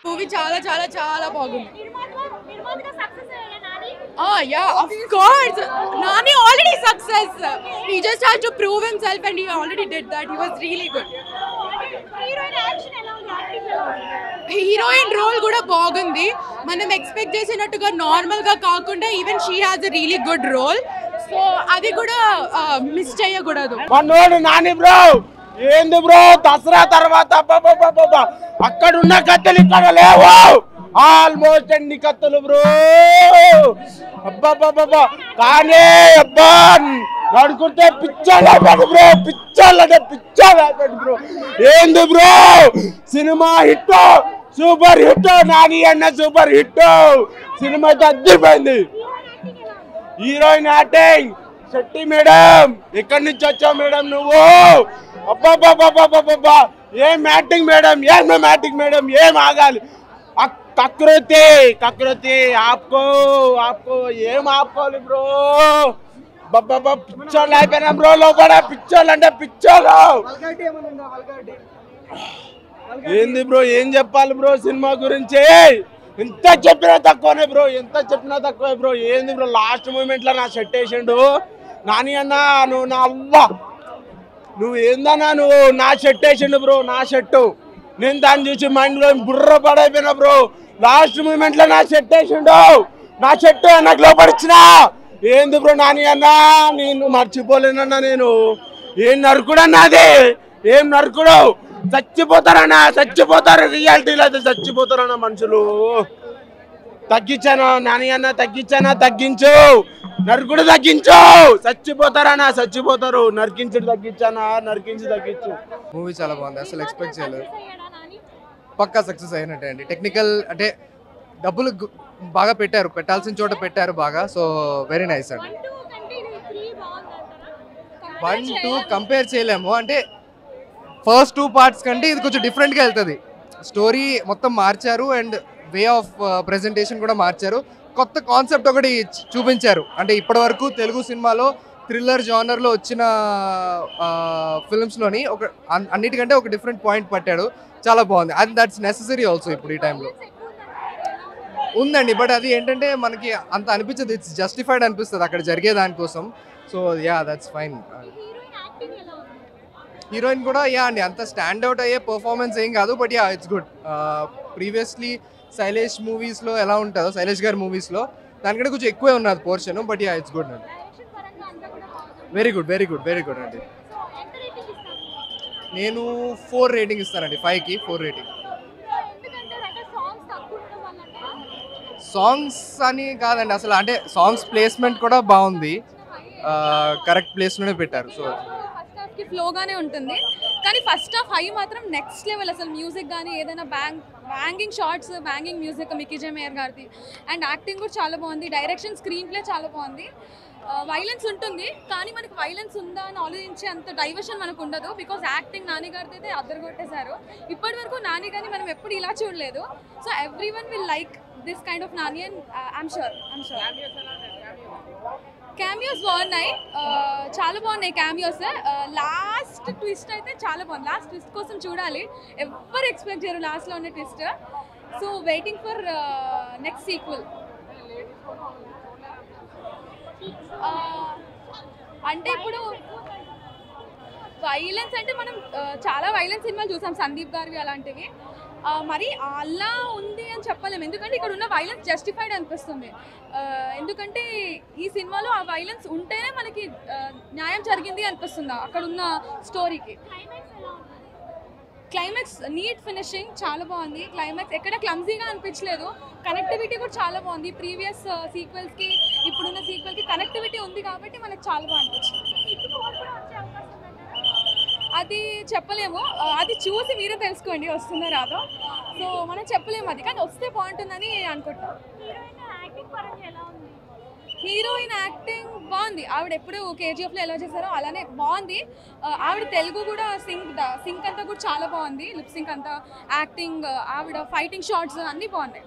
Movie చాలా చాలా చాలా బాగుంది. Yeah, of course. Nani already success. He just had to prove himself and he already did that. He was really good. Heroine role కూడా బాగుంది. మనం expect చేసినట్టుగా normal గా కాకుండా even she has a really good role. So అది కూడా miss చేయకూడదు. మనోడు నాని బ్రో ఏంది బ్రో దసరా తర్వాత అక్కడ ఉన్న కత్తులు ఇక్కడ లేవు. ఆల్మోస్ట్ అన్ని కత్తులు బ్రో. అబ్బాబ్బాబ్బా కానీ అబ్బా నడుకుంటే పిచ్చోళ్ళైపోయాడు బ్రో. పిచ్చోళ్ళంటే పిచ్చోళ్ళైపోయాడు బ్రో. ఏంది bro cinema hit, super hit. Nani అన్న సూపర్ హిట్. సినిమా అయితే అద్దరిపోయింది. హీరోయిన్ యాక్టింగ్ శెట్టి మేడం, ఎక్కడి నుంచి వచ్చావు మేడం నువ్వు? అబ్బాబ్బాబ్బా ఏం యాక్టింగ్ మేడం, ఏం యాక్టింగ్ మేడం, ఏం ఆగాలి. కకృతి కకృతి ఆపుకో ఆపుకో, ఏం ఆపుకోవాలి బ్రో. బాబా పిచ్చోళ్ళు అయిపోయినా బ్రో. లోపల పిచ్చోళ్ళు అంటే పిచ్చోళ్ళు. ఏంది బ్రో ఏం చెప్పాలి బ్రో సినిమా గురించి? ఎంత చెప్పినా తక్కువనే బ్రో, ఎంత చెప్పినా తక్కువే బ్రో. ఏంది బ్రో లాస్ట్ మూమెంట్ లో నా సెట్ వేసిండు నాని అన్న. నువ్వు నా అవ్వ నువ్వు ఏందన్నా నువ్వు నా షర్ట్ వేసిండు బ్రో. నా షర్టు నేను దాన్ని చూసి మైండ్ లో బుర్ర పడైపోయినా బ్రో. లాస్ట్ మూమెంట్ లో నా షర్ట్ వేసిండు. నా షర్టు నాకు లోపడిచ్చినా. ఏంది బ్రో నాని అన్న నేను మర్చిపోలేనన్నా. నేను ఏం నరుకుడన్నది, ఏం నరుకుడు. చచ్చిపోతారన్నా, చచ్చిపోతారు. రియాలిటీలో అయితే చచ్చిపోతారన్నా మనుషులు. తగ్గించాను నాని అన్న, తగ్గించానా? తగ్గించు. నరుకుడు తగ్గించు. చచ్చిపోతారన్నా, చచ్చిపోతారు. నరికించుడు తగ్గించానా? నరికించి తగ్గించు. మూవీ చాలా బాగుంది. అసలు ఎక్స్పెక్ట్ చేయలేదు. పక్కా సక్సెస్ అయినట్టే అండి. టెక్నికల్ అంటే డబ్బులు బాగా పెట్టారు, పెట్టాల్సిన చోట పెట్టారు బాగా. సో వెరీ నైస్ అండి. 1, 2 కంపేర్ చేయలేము. అంటే ఫస్ట్ 2 పార్ట్స్ కంటే ఇది కొంచెం డిఫరెంట్గా వెళ్తుంది. స్టోరీ మొత్తం మార్చారు అండ్ వే ఆఫ్ ప్రెజెంటేషన్ కూడా మార్చారు. కొత్త కాన్సెప్ట్ ఒకటి చూపించారు. అంటే ఇప్పటివరకు తెలుగు సినిమాలో థ్రిల్లర్ జానర్లో వచ్చిన ఫిల్మ్స్లోని అన్నిటికంటే ఒక డిఫరెంట్ పాయింట్ పట్టాడు. చాలా బాగుంది. అండ్ దట్స్ నెససరీ ఆల్సో ఇప్పుడు ఈ టైంలో ఉందండి. బట్ అది ఏంటంటే మనకి అంత అనిపించదు. ఇట్స్ జస్టిఫైడ్ అనిపిస్తుంది అక్కడ జరిగే దానికోసం. So yeah that's fine. Heroine కూడా యా అండి అంత స్టాండ్ అవుట్ అయ్యే పర్ఫార్మెన్స్ ఏం కాదు. But ya it's good. Previously Shailesh మూవీస్లో ఎలా ఉంటుందో, శైలేష్ గారి మూవీస్లో దానికంటే కొంచెం ఎక్కువే ఉన్నది portion. But ya it's good అండి. Very good very good very good అండి. నేను 4 రేటింగ్ ఇస్తానండి. 5కి 4 రేటింగ్. సాంగ్స్ అని కాదండి అసలు, అంటే సాంగ్స్ ప్లేస్మెంట్ కూడా బాగుంది. కరెక్ట్ ప్లేస్లోనే పెట్టారు. సో ఫ్లోగానే ఉంటుంది. కానీ ఫస్ట్ హాఫ్ హై మాత్రం నెక్స్ట్ లెవెల్. అసలు మ్యూజిక్ కానీ ఏదైనా banging shorts, banging music Mickey J Meyer గారిది. అండ్ యాక్టింగ్ కూడా చాలా బాగుంది. డైరెక్షన్, స్క్రీన్ ప్లే చాలా బాగుంది. వైలెన్స్ ఉంటుంది కానీ మనకి వైలెన్స్ ఉందా అని ఆలోచించే అంత డైవర్షన్ మనకు ఉండదు. బికాజ్ యాక్టింగ్ నాని గారిది అయితే అద్దరగొట్టేశారు. ఇప్పటి వరకు నాని గారిని మనం ఎప్పుడు ఇలా చూడలేదు. So every one will like this kind of Nani and I'm sure. Cameos బాగున్నాయి, చాలా బాగున్నాయి క్యామియోస్. లాస్ట్ ట్విస్ట్ అయితే చాలా బాగుంది. లాస్ట్ ట్విస్ట్ కోసం చూడాలి. ఎవరు ఎక్స్పెక్ట్ చేయరు లాస్ట్లో ఉన్న twist. So waiting for next sequel. అంటే ఇప్పుడు వైలెన్స్ అంటే మనం చాలా వైలెన్స్ సినిమాలు చూసాం, సందీప్ గారివి అలాంటివి. మరి అలా ఉంది అని చెప్పలేము. ఎందుకంటే ఇక్కడ ఉన్న వైలెన్స్ జస్టిఫైడ్ అనిపిస్తుంది. ఎందుకంటే ఈ సినిమాలో ఆ వైలెన్స్ ఉంటేనే మనకి న్యాయం జరిగింది అనిపిస్తుంది అక్కడ ఉన్న స్టోరీకి. క్లైమాక్స్ నీట్ ఫినిషింగ్ చాలా బాగుంది. క్లైమాక్స్ ఎక్కడ క్లమ్జీగా అనిపించలేదు. కనెక్టివిటీ కూడా చాలా బాగుంది. ప్రీవియస్ సీక్వెల్స్కి ఇప్పుడున్న సీక్వెల్కి కనెక్టివిటీ ఉంది కాబట్టి మనకు చాలా బాగా అనిపించింది. అది చెప్పలేము, అది చూసి మీరే తెలుసుకోండి వస్తుందో రాదో. సో మనం చెప్పలేము అది, కానీ వస్తే బాగుంటుందని అనుకుంటున్నాం. హీరోయిన్ యాక్టింగ్ బాగుంది. ఆవిడ ఎప్పుడు కేజీఎఫ్లో ఎలా చేశారో అలానే బాగుంది. ఆవిడ తెలుగు కూడా సింక్ అంతా కూడా చాలా బాగుంది. లిప్ సింక్ అంతా, యాక్టింగ్, ఆవిడ ఫైటింగ్ షాట్స్ అన్నీ బాగున్నాయి.